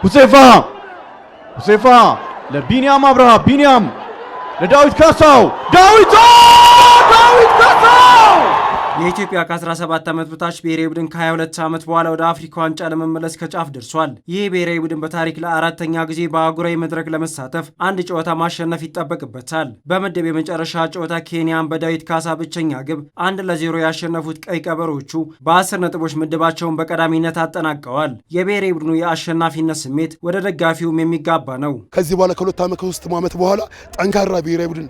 ሁሴፋ ለቢኒያም አብርሃ ቢኒያም ለዳዊት ካሳው ዳዊት ካሳው የኢትዮጵያ ከ17 ዓመት በታች ብሔራዊ ቡድን ከ22 ዓመት በኋላ ወደ አፍሪካ ዋንጫ ለመመለስ ከጫፍ ደርሷል። ይህ ብሔራዊ ቡድን በታሪክ ለአራተኛ ጊዜ በአህጉራዊ መድረክ ለመሳተፍ አንድ ጨዋታ ማሸነፍ ይጠበቅበታል። በምድብ የመጨረሻ ጨዋታ ኬንያን በዳዊት ካሳ ብቸኛ ግብ 1-0 ያሸነፉት ቀይ ቀበሮቹ በ10 ነጥቦች ምድባቸውን በቀዳሚነት አጠናቀዋል። የብሔራዊ ቡድኑ የአሸናፊነት ስሜት ወደ ደጋፊውም የሚጋባ ነው። ከዚህ በኋላ ከሁለት ዓመት ከ3 ዓመት በኋላ ጠንካራ ብሔራዊ ቡድን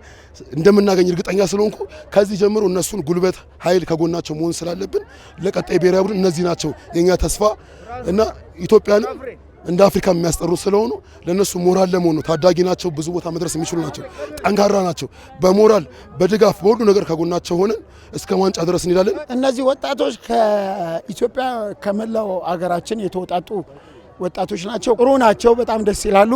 እንደምናገኝ እርግጠኛ ስለሆንኩ ከዚህ ጀምሮ እነሱን ጉልበት ኃይል ከጎናቸው መሆን ስላለብን ለቀጣይ ብሔራዊ ቡድን እነዚህ ናቸው የኛ ተስፋ እና ኢትዮጵያንም እንደ አፍሪካ የሚያስጠሩ ስለሆኑ ለነሱ ሞራል ለመሆን ነው። ታዳጊ ናቸው፣ ብዙ ቦታ መድረስ የሚችሉ ናቸው፣ ጠንካራ ናቸው። በሞራል በድጋፍ በሁሉ ነገር ከጎናቸው ሆነን እስከ ዋንጫ ድረስ እንሄዳለን። እነዚህ ወጣቶች ከኢትዮጵያ ከመላው አገራችን የተወጣጡ ወጣቶች ናቸው። ጥሩ ናቸው፣ በጣም ደስ ይላሉ።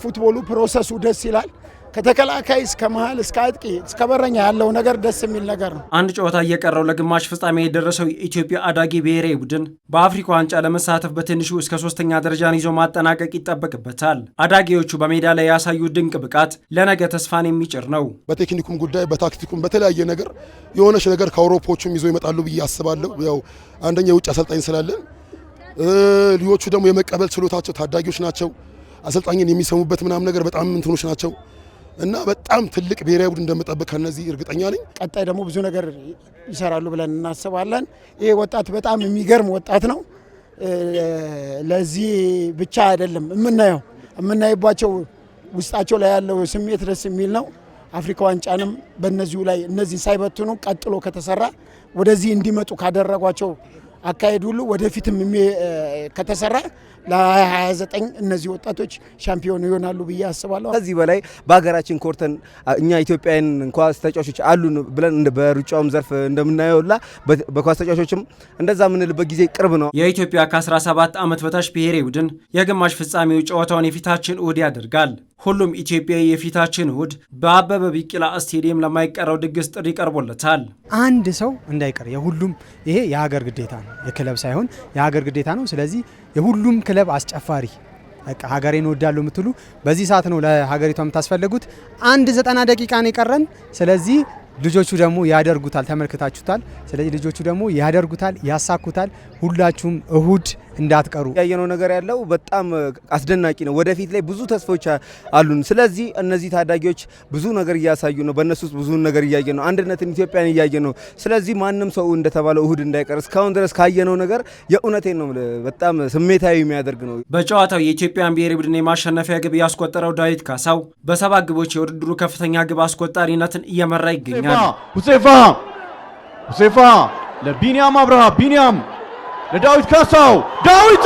ፉትቦሉ ፕሮሰሱ ደስ ይላል። ከተከላካይ እስከ መሃል እስከ አጥቂ እስከ በረኛ ያለው ነገር ደስ የሚል ነገር ነው። አንድ ጨዋታ እየቀረው ለግማሽ ፍጻሜ የደረሰው የኢትዮጵያ አዳጊ ብሔራዊ ቡድን በአፍሪካ ዋንጫ ለመሳተፍ በትንሹ እስከ 3ኛ ደረጃን ይዞ ማጠናቀቅ ይጠበቅበታል። አዳጊዎቹ በሜዳ ላይ ያሳዩት ድንቅ ብቃት ለነገ ተስፋን የሚጭር ነው። በቴክኒኩም ጉዳይ በታክቲኩም በተለያየ ነገር የሆነች ነገር ከአውሮፓዎቹም ይዞ ይመጣሉ ብዬ አስባለሁ። ያው አንደኛ የውጭ አሰልጣኝ ስላለን ልጆቹ ደግሞ የመቀበል ችሎታቸው ታዳጊዎች ናቸው። አሰልጣኝን የሚሰሙበት ምናምን ነገር በጣም እንትኖች ናቸው እና በጣም ትልቅ ብሔራዊ ቡድን እንደምጠብቅ ከነዚህ እርግጠኛ ነኝ። ቀጣይ ደግሞ ብዙ ነገር ይሰራሉ ብለን እናስባለን። ይሄ ወጣት በጣም የሚገርም ወጣት ነው። ለዚህ ብቻ አይደለም የምናይባቸው ውስጣቸው ላይ ያለው ስሜት ደስ የሚል ነው። አፍሪካ ዋንጫንም በእነዚሁ ላይ እነዚህ ሳይበትኑ ቀጥሎ ከተሰራ ወደዚህ እንዲመጡ ካደረጓቸው አካሄድ ሁሉ ወደፊትም ከተሰራ ለ2029 እነዚህ ወጣቶች ሻምፒዮን ይሆናሉ ብዬ አስባለሁ። ከዚህ በላይ በሀገራችን ኮርተን እኛ ኢትዮጵያውያን ኳስ ተጫዋቾች አሉን ብለን በሩጫውም ዘርፍ እንደምናየውላ በኳስ ተጫዋቾችም እንደዛ የምንልበት ጊዜ ቅርብ ነው። የኢትዮጵያ ከ17 ዓመት በታች ብሔራዊ ቡድን የግማሽ ፍጻሜው ጨዋታውን የፊታችን እሁድ ያደርጋል። ሁሉም ኢትዮጵያዊ የፊታችን እሁድ በአበበ ቢቂላ ስቴዲየም ለማይቀረው ድግስ ጥሪ ቀርቦለታል። አንድ ሰው እንዳይቀር የሁሉም ይሄ የሀገር ግዴታ ነው፣ የክለብ ሳይሆን የሀገር ግዴታ ነው። ስለዚህ የሁሉም ክለብ አስጨፋሪ በቃ ሀገሬን እወዳለሁ የምትሉ በዚህ ሰዓት ነው ለሀገሪቷ የምታስፈልጉት። 90 ደቂቃ ነው የቀረን። ስለዚህ ልጆቹ ደግሞ ያደርጉታል፣ ተመልክታችሁታል። ስለዚህ ልጆቹ ደግሞ ያደርጉታል፣ ያሳኩታል። ሁላችሁም እሁድ እንዳትቀሩ። ያየነው ነገር ያለው በጣም አስደናቂ ነው። ወደፊት ላይ ብዙ ተስፋዎች አሉን። ስለዚህ እነዚህ ታዳጊዎች ብዙ ነገር እያሳዩ ነው። በእነሱ ውስጥ ብዙ ነገር እያየን ነው። አንድነትን ኢትዮጵያን እያየን ነው። ስለዚህ ማንም ሰው እንደተባለው እሁድ እንዳይቀር። እስካሁን ድረስ ካየነው ነገር የእውነቴን ነው በጣም ስሜታዊ የሚያደርግ ነው። በጨዋታው የኢትዮጵያን ብሔራዊ ቡድን የማሸነፊያ ግብ ያስቆጠረው ዳዊት ካሳው በ7 ግቦች የውድድሩ ከፍተኛ ግብ አስቆጣሪነትን እየመራ ይገኛል። ሁሴፋ ለቢኒያም አብርሃ ቢኒያም ለዳዊት ካሳው ዳዊት